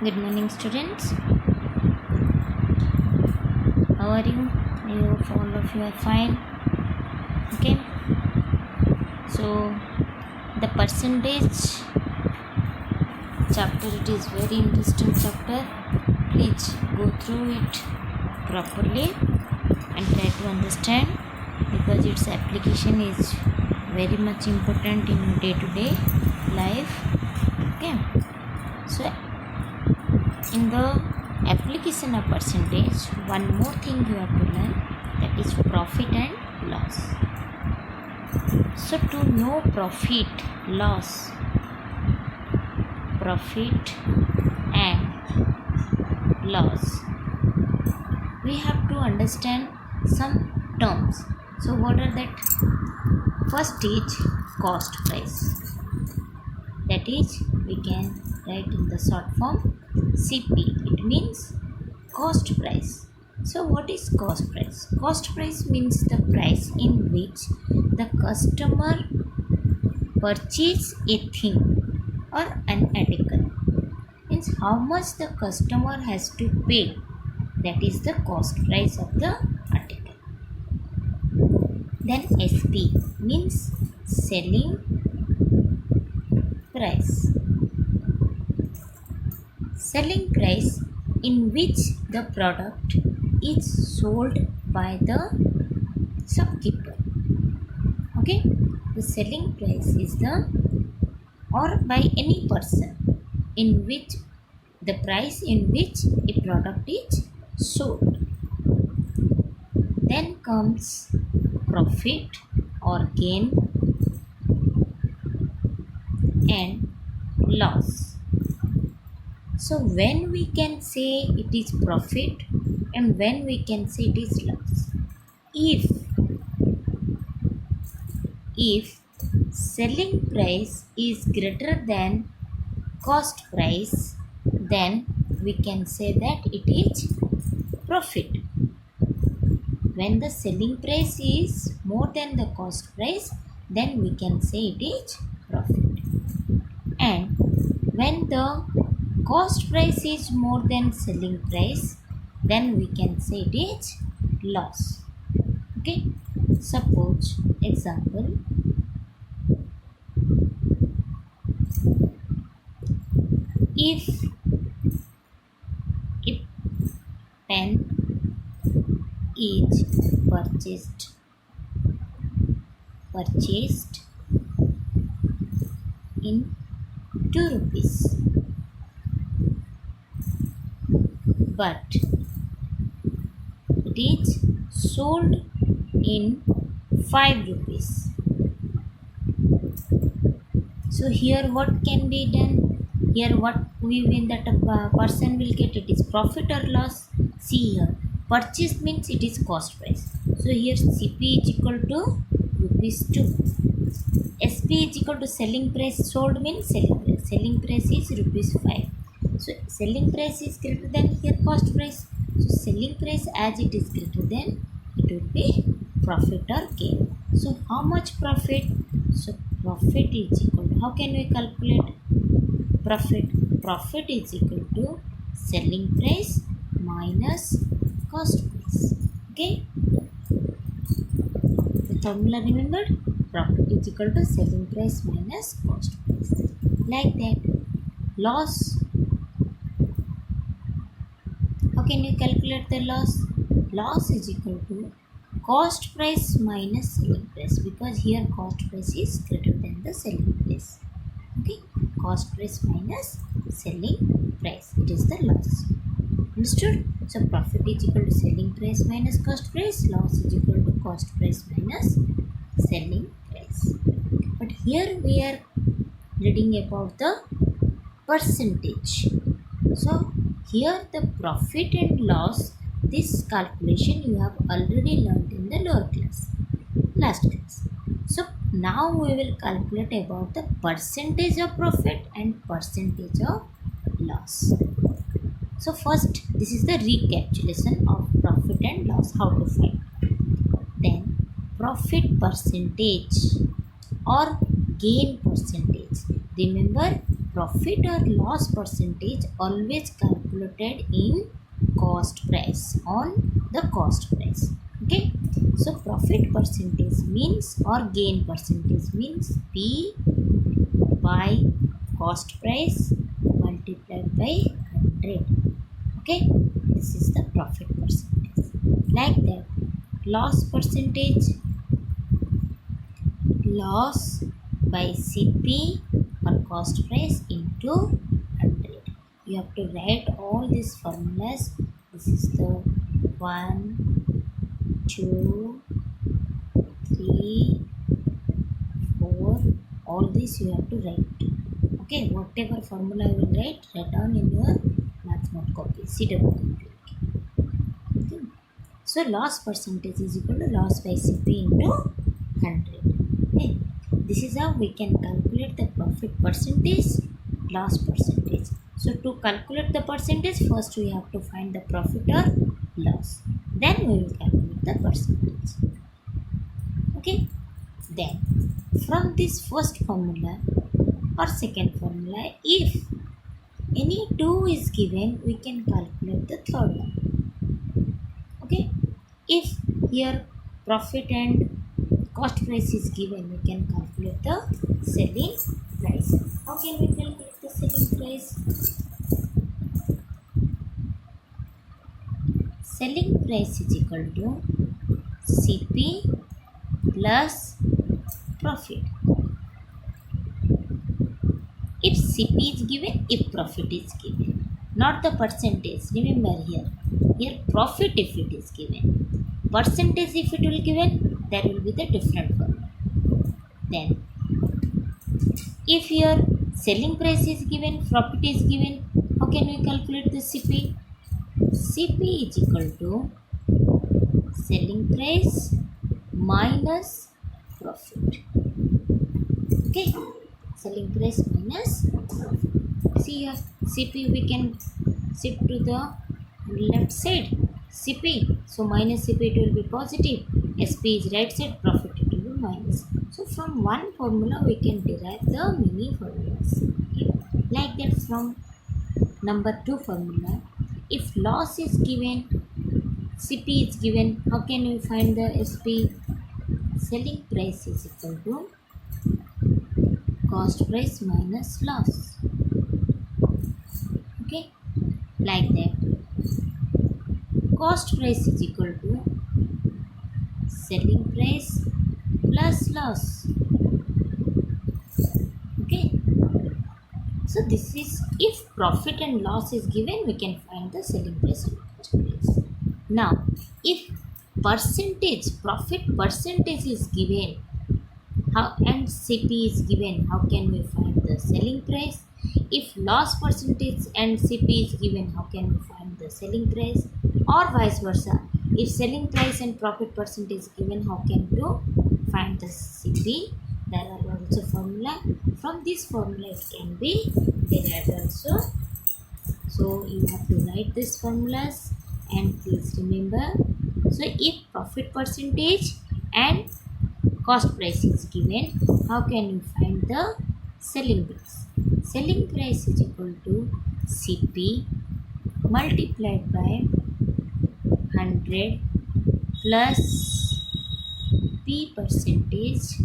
Good morning, students. How are you? I hope all of you are fine. Okay. So, the percentage chapter, it is very interesting chapter. Please go through it properly and try to understand, because its application is very much important in day-to-day life. Okay. So, in the application of percentage, one more thing you have to learn, that is profit and loss. So to know profit and loss, we have to understand some terms. So what are that? First is cost price, that is we can write in the short form CP. It means cost price. So what is cost price? Cost price means the price in which the customer purchase a thing or an article. Means how much the customer has to pay. That is the cost price of the article. Then SP means selling price. Selling price in which the product is sold by the shopkeeper. Okay, the selling price is the, or by any person, in which the price in which a product is sold. Then comes profit or gain and loss. So when we can say it is profit and when we can say it is loss? If selling price is greater than cost price, then we can say that it is profit. When the selling price is more than the cost price, then we can say it is profit. And when the cost price is more than selling price, then we can say it is loss. Okay, suppose example, if a pen is purchased in 2 rupees, but it is sold in 5 rupees. So here what can be done? Here what we will, that person will get, it is profit or loss. See here, purchase means it is cost price. So here CP is equal to rupees 2. SP is equal to selling price, sold means selling price. Selling price is rupees 5. So selling price is greater than here cost price. So selling price, as it is greater than, it would be profit or gain. So how much profit? So profit is equal to, how can we calculate profit? Profit is equal to selling price minus cost price. Okay, the formula remembered? Profit is equal to selling price minus cost price. Like that. Loss, how can you calculate the loss? Loss is equal to cost price minus selling price, because here cost price is greater than the selling price. Okay, cost price minus selling price, it is the loss. Understood? So profit is equal to selling price minus cost price, loss is equal to cost price minus selling price. But here we are reading about the percentage. So here the profit and loss, this calculation you have already learned in the lower class, last class. So now we will calculate about the percentage of profit and percentage of loss. So first, this is the recapitulation of profit and loss, how to find. Then profit percentage or gain percentage. Remember, profit or loss percentage always calculated in cost price, on the cost price. Okay, so profit percentage means or gain percentage means P by cost price multiplied by 100. Okay, this is the profit percentage. Like that, loss percentage, loss by CP or cost price into 100. You have to write all these formulas. This is the 1, 2, 3, 4. All this you have to write. Okay, whatever formula you will write down in your math note copy, CW copy. Okay. So loss percentage is equal to loss by CP into 100. Okay. This is how we can calculate the profit percentage, loss percentage. So to calculate the percentage, first we have to find the profit or loss. Then we will calculate the percentage. Okay. Then from this first formula or second formula, if any 2 is given, we can calculate the third one. Okay. If here profit and cost price is given, we can calculate the selling price. How can we calculate the selling price? Selling price is equal to CP plus profit. If CP is given, if profit is given, not the percentage. Remember here profit if it is given, percentage if it will given, there will be the different formula. Then if here selling price is given, profit is given, how can we calculate the CP? CP is equal to selling price minus profit. Okay, selling price minus profit. See here, CP we can shift to the left side, CP. So minus CP it will be positive. SP is right side, profit it will be minus. So from one formula we can derive the many formulas. Okay. Like that, from number 2 formula, if loss is given, CP is given, how can we find the SP? Selling price is equal to cost price minus loss. Okay, like that. Cost price is equal to selling price plus loss. Okay, so this is if profit and loss is given, we can find the selling price and cost price. Now if percentage, profit percentage is given, how and CP is given, how can we find the selling price? If loss percentage and CP is given, how can we find the selling price? Or vice versa, if selling price and profit percentage is given, how can you find the CP? There are also formula. From this formula it can be derived also. So you have to write these formulas and please remember. So if profit percentage and cost price is given, how can you find the selling price? Selling price is equal to CP multiplied by 100 plus P percentage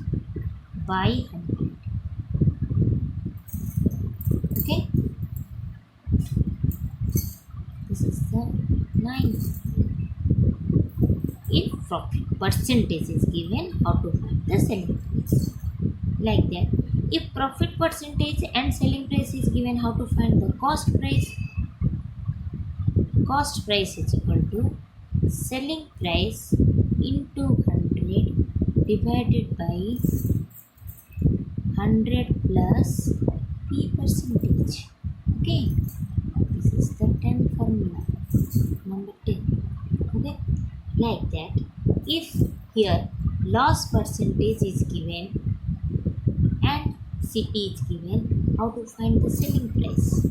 by 100. Okay, this is the 9. If profit percentage is given, how to find the selling price? Like that. If profit percentage and selling price is given, how to find the cost price? Cost price is equal to selling price into 100 divided by 100 plus P percentage. Okay, this is the 10 formula, number 10. Okay, like that. If here loss percentage is given and CP is given, how to find the selling price?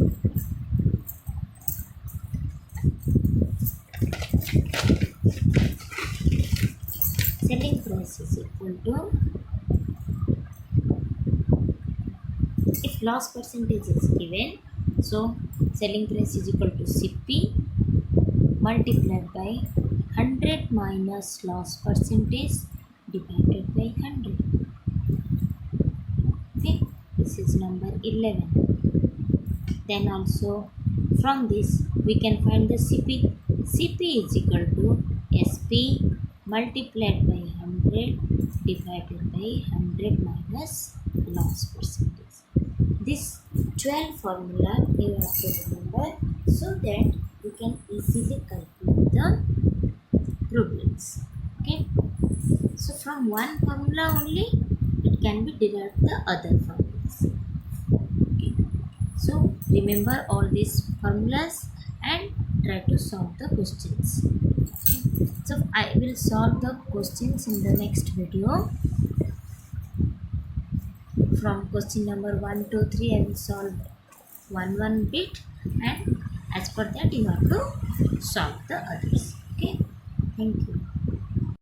Selling price is equal to, if loss percentage is given, so selling price is equal to CP multiplied by 100 minus loss percentage divided by 100. Okay, this is number 11. Then also from this we can find the CP. CP is equal to SP multiplied by 100 divided by 100 minus loss percentage. This 12 formula you have to remember so that you can easily calculate the problems. Okay, so from one formula only it can be derived the other formulas. Okay, so remember all these formulas and try to solve the questions. Okay, so I will solve the questions in the next video. From question number 1 to 3 I will solve one bit, and as per that you have to solve the others. Okay, thank you.